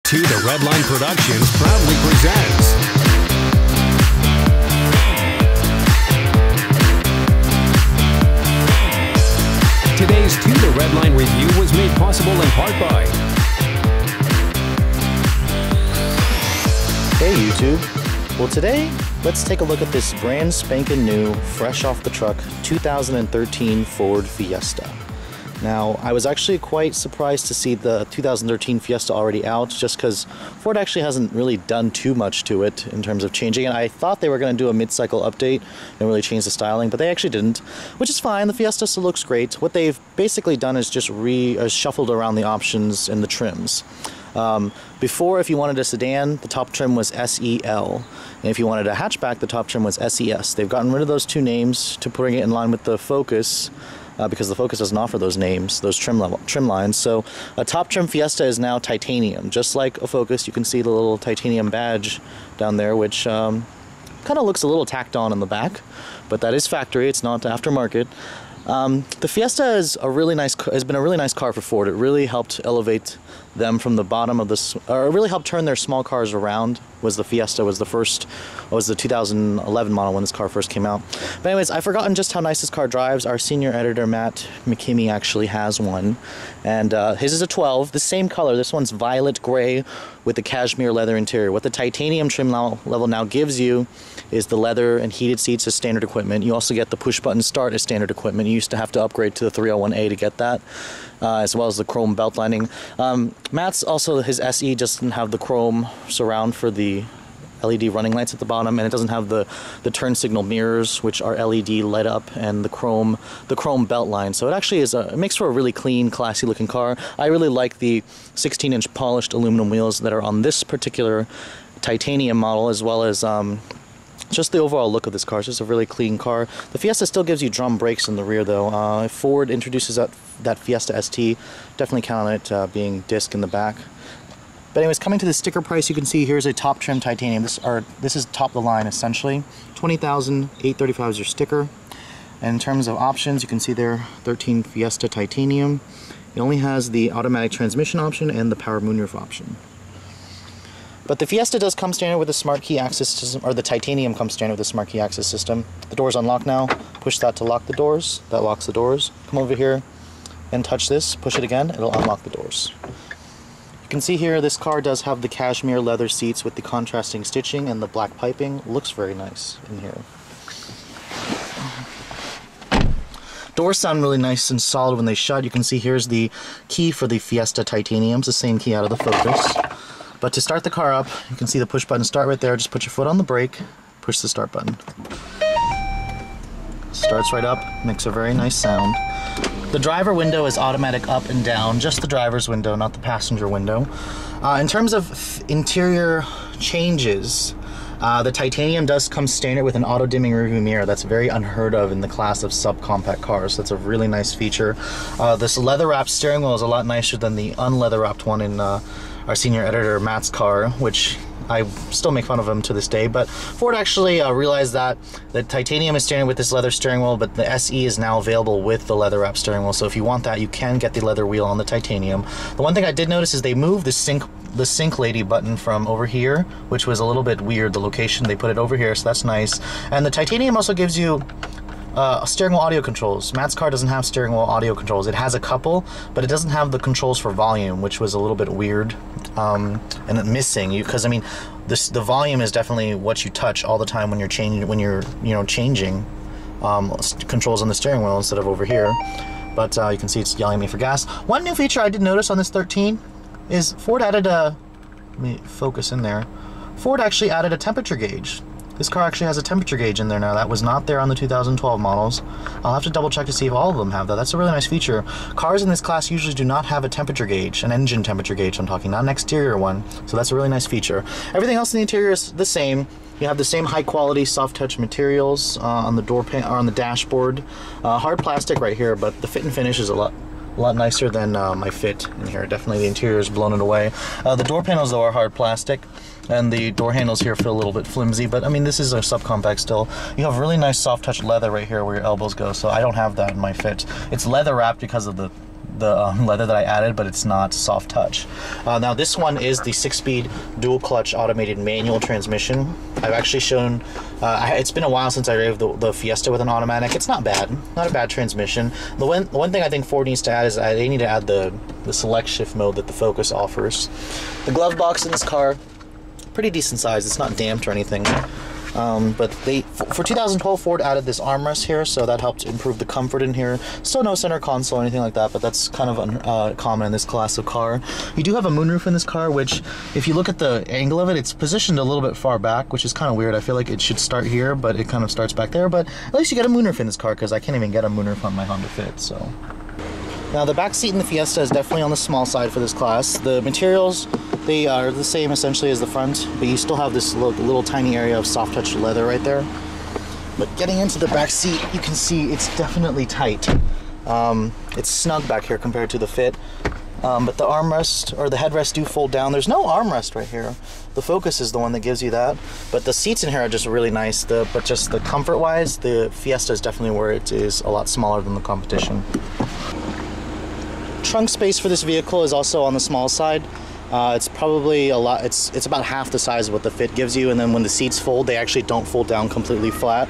2 The Redline Productions proudly presents today's 2 The Redline review was made possible in part by Hey YouTube! Well, today let's take a look at this brand spanking new, fresh off the truck 2013 Ford Fiesta. Now, I was actually quite surprised to see the 2013 Fiesta already out, just because Ford actually hasn't really done too much to it in terms of changing it. I thought they were going to do a mid-cycle update and really change the styling, but they actually didn't, which is fine. The Fiesta still looks great. What they've basically done is just shuffled around the options and the trims. Before, if you wanted a sedan, the top trim was SEL, and if you wanted a hatchback, the top trim was SES. They've gotten rid of those two names to bring it in line with the Focus, because the Focus doesn't offer those names, those trim lines. So a top trim Fiesta is now titanium, just like a Focus. You can see the little titanium badge down there, which kind of looks a little tacked on in the back, but that is factory. It's not aftermarket. The Fiesta is has been a really nice car for Ford. It really helped elevate them from the bottom of this, or it really helped turn their small cars around. The Fiesta was the 2011 model when this car first came out. But anyways, I've forgotten just how nice this car drives. Our senior editor, Matt McKimmey, actually has one. And his is a 12, the same color. This one's violet gray with the cashmere leather interior. What the titanium trim level now gives you is the leather and heated seats as standard equipment. You also get the push-button start as standard equipment. You used to have to upgrade to the 301A to get that, as well as the chrome belt lining. Matt's also, his SE doesn't have the chrome surround for the LED running lights at the bottom, and it doesn't have the turn signal mirrors, which are LED light up, and the chrome belt line. So it actually it makes for a really clean, classy looking car. I really like the 16-inch polished aluminum wheels that are on this particular titanium model, as well as just the overall look of this car. It's just a really clean car. The Fiesta still gives you drum brakes in the rear, though. If Ford introduces that Fiesta ST, definitely count on it being disc in the back. But anyways, coming to the sticker price, you can see here's a top trim titanium. This is top of the line essentially. $20,835 is your sticker. And in terms of options, you can see there 13 Fiesta titanium. It only has the automatic transmission option and the power moonroof option. But the Fiesta does come standard with a smart key access system, or the titanium comes standard with a smart key access system. The doors unlock now. Push that to lock the doors. That locks the doors. Come over here and touch this. Push it again. It'll unlock the doors. You can see here this car does have the cashmere leather seats with the contrasting stitching and the black piping. Looks very nice in here. Doors sound really nice and solid when they shut. You can see here's the key for the Fiesta titanium. It's the same key out of the Focus. But to start the car up, you can see the push button start right there. Just put your foot on the brake, push the start button. Starts right up, makes a very nice sound. The driver window is automatic up and down, just the driver's window, not the passenger window. In terms of interior changes, the titanium does come standard with an auto-dimming rearview mirror. That's very unheard of in the class of subcompact cars. That's a really nice feature. This leather-wrapped steering wheel is a lot nicer than the unleather-wrapped one in our senior editor Matt's car, which I still make fun of him to this day. But Ford actually realized that the titanium is standard with this leather steering wheel, but the SE is now available with the leather-wrapped steering wheel. So if you want that, you can get the leather wheel on the titanium. The one thing I did notice is they moved the sync lady button from over here, which was a little bit weird, the location. They put it over here, so that's nice. And the titanium also gives you steering wheel audio controls. Matt's car doesn't have steering wheel audio controls. It has a couple, but it doesn't have the controls for volume, which was a little bit weird and missing. Because I mean, the volume is definitely what you touch all the time when you're changing controls on the steering wheel instead of over here. But you can see it's yelling at me for gas. One new feature I did notice on this 13 is Ford added let me focus in there. Ford actually added a temperature gauge. This car actually has a temperature gauge in there now. That was not there on the 2012 models. I'll have to double check to see if all of them have that. That's a really nice feature. Cars in this class usually do not have a temperature gauge, an engine temperature gauge I'm talking, not an exterior one. So that's a really nice feature. Everything else in the interior is the same. You have the same high quality soft touch materials on the door pan or on the dashboard. Hard plastic right here, but the fit and finish is a lot nicer than my fit in here. Definitely the interior is blown it away. The door panels though are hard plastic, and the door handles here feel a little bit flimsy, but I mean this is a subcompact still. You have really nice soft touch leather right here where your elbows go, so I don't have that in my fit. It's leather wrapped because of the leather that I added, but it's not soft touch. Now this one is the 6-speed dual clutch automated manual transmission. I've actually shown, it's been a while since I drove the Fiesta with an automatic. It's not bad, not a bad transmission. The one thing I think Ford needs to add is they need to add the select shift mode that the Focus offers. The glove box in this car, pretty decent size. It's not damped or anything. But for 2012, Ford added this armrest here, so that helped improve the comfort in here. Still no center console or anything like that, but that's kind of common in this class of car. You do have a moonroof in this car, which, if you look at the angle of it, it's positioned a little bit far back, which is kind of weird. I feel like it should start here, but it kind of starts back there. But at least you get a moonroof in this car, because I can't even get a moonroof on my Honda Fit, so... Now, the back seat in the Fiesta is definitely on the small side for this class. The materials, they are the same essentially as the front, but you still have this little tiny area of soft touch leather right there. But getting into the back seat, you can see it's definitely tight. It's snug back here compared to the Fit. But the armrest, or the headrest, do fold down. There's no armrest right here. The Focus is the one that gives you that. But the seats in here are just really nice. But just the comfort-wise, the Fiesta is definitely where it is a lot smaller than the competition. Trunk space for this vehicle is also on the small side. It's probably a lot, it's about half the size of what the Fit gives you, and then when the seats fold, they actually don't fold down completely flat.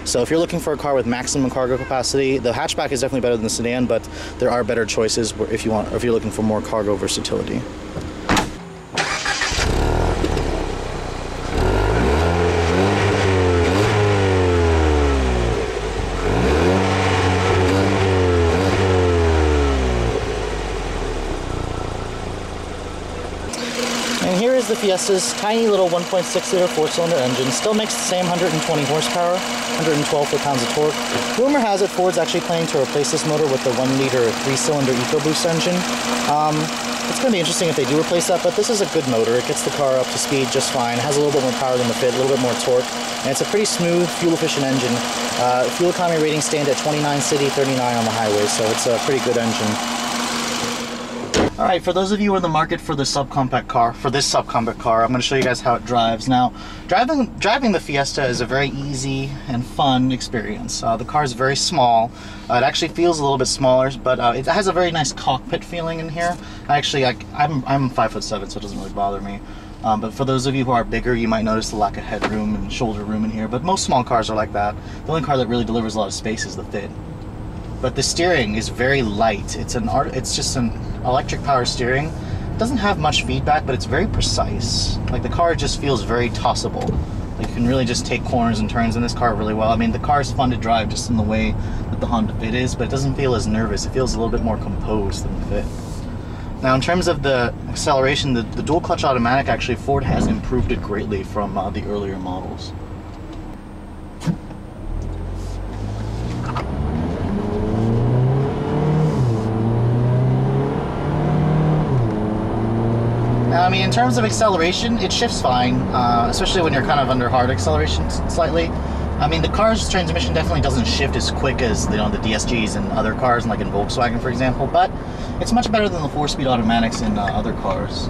So if you're looking for a car with maximum cargo capacity, the hatchback is definitely better than the sedan, but there are better choices if you're looking for more cargo versatility. And here is the Fiesta's tiny little 1.6-liter 4-cylinder engine. Still makes the same 120 horsepower, 112 foot-pounds of torque. Rumor has it Ford's actually planning to replace this motor with the 1-liter 3-cylinder EcoBoost engine. It's going to be interesting if they do replace that, but this is a good motor. It gets the car up to speed just fine. It has a little bit more power than the Fit, a little bit more torque, and it's a pretty smooth, fuel-efficient engine. Fuel economy rating stand at 29 city, 39 on the highway, so it's a pretty good engine. Alright, for those of you who are in the market for this subcompact car, I'm going to show you guys how it drives. Now, driving the Fiesta is a very easy and fun experience. The car is very small. It actually feels a little bit smaller, but it has a very nice cockpit feeling in here. Actually, I'm 5'7", so it doesn't really bother me. But for those of you who are bigger, you might notice the lack of headroom and shoulder room in here, but most small cars are like that. The only car that really delivers a lot of space is the Fit. But the steering is very light. It's just an electric power steering. It doesn't have much feedback, but it's very precise. Like, the car just feels very tossable. Like, you can really just take corners and turns in this car really well. I mean, the car is fun to drive just in the way that the Honda Fit is, but it doesn't feel as nervous. It feels a little bit more composed than the Fit. Now, in terms of the acceleration, the dual clutch automatic, actually, Ford has improved it greatly from the earlier models. I mean, in terms of acceleration, it shifts fine, especially when you're kind of under hard acceleration slightly. I mean, the car's transmission definitely doesn't shift as quick as, you know, the DSGs and other cars, like in Volkswagen, for example, but it's much better than the 4-speed automatics in other cars.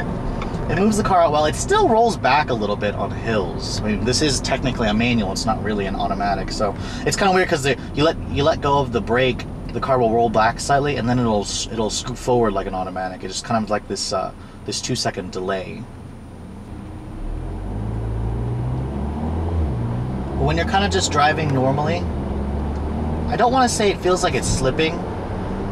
It moves the car out well. It still rolls back a little bit on hills. I mean, this is technically a manual. It's not really an automatic, so it's kind of weird because you let go of the brake, the car will roll back slightly, and then it'll scoot forward like an automatic. It's just kind of like this 2-second delay. But when you're kind of just driving normally, I don't want to say it feels like it's slipping,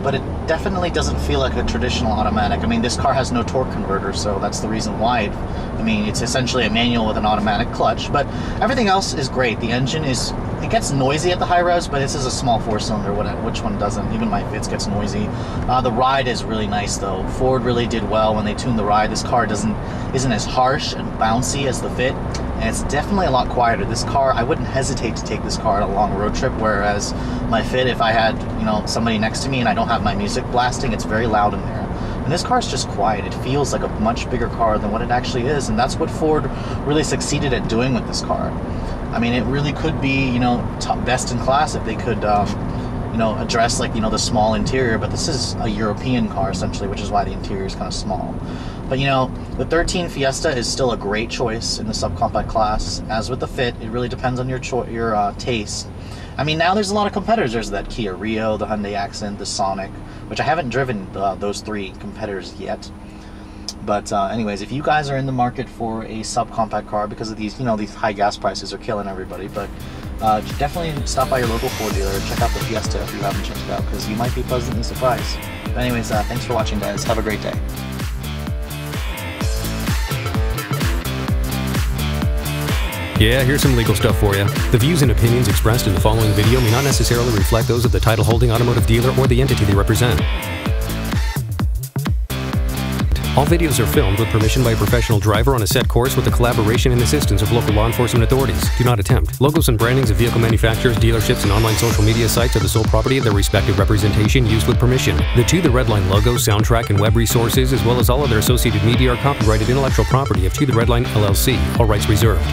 but it definitely doesn't feel like a traditional automatic. I mean, this car has no torque converter, so that's the reason why I mean, it's essentially a manual with an automatic clutch, but everything else is great. The engine it gets noisy at the high revs, but this is a small 4-cylinder, which one doesn't? Even my Fits gets noisy. The ride is really nice, though. Ford really did well when they tuned the ride. This car isn't as harsh and bouncy as the Fit, and it's definitely a lot quieter. This car, I wouldn't hesitate to take this car on a long road trip, whereas my Fit, if I had, you know, somebody next to me and I don't have my music blasting, it's very loud in there. And this car is just quiet. It feels like a much bigger car than what it actually is, and that's what Ford really succeeded at doing with this car. I mean, it really could be, you know, best in class if they could, you know, address, like, you know, the small interior, but this is a European car, essentially, which is why the interior is kind of small. But, you know, the 13 Fiesta is still a great choice in the subcompact class. As with the Fit, it really depends on your taste. I mean, now there's a lot of competitors. There's that Kia Rio, the Hyundai Accent, the Sonic, which I haven't driven those 3 competitors yet. But anyways, if you guys are in the market for a subcompact car, because of these, these high gas prices are killing everybody, but definitely stop by your local Ford dealer, check out the Fiesta if you haven't checked it out, because you might be pleasantly surprised. But anyways, thanks for watching, guys. Have a great day. Yeah, here's some legal stuff for you. The views and opinions expressed in the following video may not necessarily reflect those of the title holding automotive dealer or the entity they represent. All videos are filmed with permission by a professional driver on a set course with the collaboration and assistance of local law enforcement authorities. Do not attempt. Logos and brandings of vehicle manufacturers, dealerships, and online social media sites are the sole property of their respective representation used with permission. The Redline logo, soundtrack, and web resources, as well as all other associated media, are copyrighted intellectual property of The Redline LLC. All rights reserved.